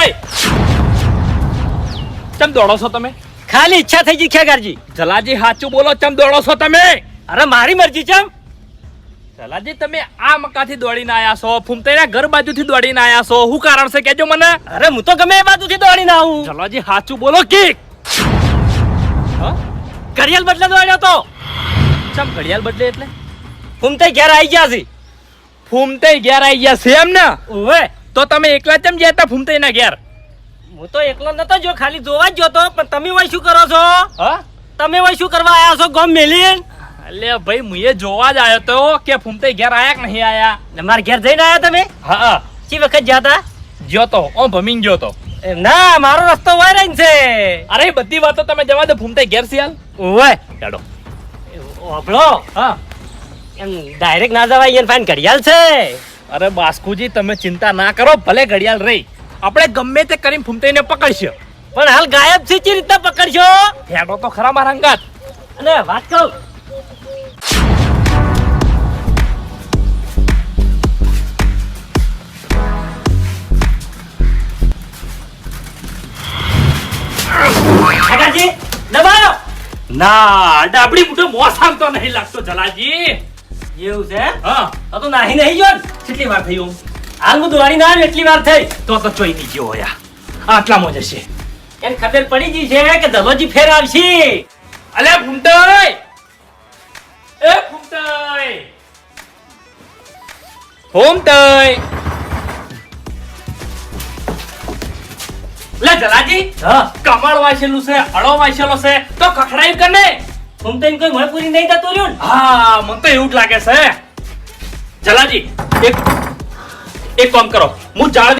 ફૂમતાઈ ચમ દોડો છો તમે? ખાલી ઈચ્છા થઈ ગઈ ખેગારજી. જલાજી સાચું બોલો, ચમ દોડો છો તમે? અરે મારી મરજી ચમ. જલાજી તમે આ મકાથી દોડીને આયા છો, ફૂમતાઈના ઘર બાજુથી દોડીને આયા છો, શું કારણ છે કેજો મને? અરે હું તો ગમે એ બાજુથી દોડીને આવું. જલાજી સાચું બોલો કે ઘડિયાળ બદલે દોડ્યો તો. ચમ ઘડિયાળ બદલે એટલે? ફૂમતાઈ ઘેર આવી ગયા છે. ફૂમતાઈ ઘેર આવી ગયા છે એમ ને? ઓવે. તો તમે એકલા ચમ ગયા હતા ફૂમતાઈના ઘેર? હું તો એકલો નતો જો, ખાલી જોવા જ જોતો. પણ તમે વઈ શું કરો છો? હા તમે વઈ શું કરવા આયા છો ગોમ મેલીન? અલે ભાઈ મુએ જોવા જ આવ્યો તો કે ફૂમતાઈ ઘેર આયા કે નહીં આયા. મારા ઘેર જઈને આયા તમે? હા ચી વખત ગયા તા? ગયો તો ઓ ભમીન ગયો તો. ના, મારો રસ્તો વાયરન છે. અરે બધી વાતો તમે જવા દો, ફૂમતાઈ ઘેર છે હાલ. ઓવે. ચાલો. ઓભળો. હા એમ ડાયરેક્ટ ના જવાય, એને ફાઈન ઘડિયાળ છે. અરે બાસ્કુજી તમે ચિંતા ના કરો, ભલે ઘડિયાળ રહી, આપણે ગમે તે કરીને ફૂમતાઈને પકડશે. પણ હાલ ગાયબ છે, ચી રીતના પકડશો? હેડો તો ખરા મારા અંગાત. અને વાત કહું, કાકાજી દબાવો. ના ડાબડી બુઢો મોસામ તો નહીં લાગતો જલાજી. એવું છે? હા તો નાહી નહીં જો. કેટલી વાર થયું? હાલ હું દોડી ના આવ્યો એટલી વાર થઈ. તો ચોઈ નહીં ગયો યા આટલામાં જ હશે. એને ખબર પડી ગઈ છે કે ધલોજી ફેર આવશે. અલે ફૂમતાઈ, એ ફૂમતાઈ, ફૂમતાઈ. લે જલાજી, હા, કમળ વાંચેલું છે, અળો વાંચેલો છે, તો ખખડાયું કે નહીં? ફૂમતાઈને કોઈ મળપુરી નહીં થતું રહ્યું ને? હા મને તો એવું જ લાગે છે. જલાજી એક કામ કરો, હું જાળ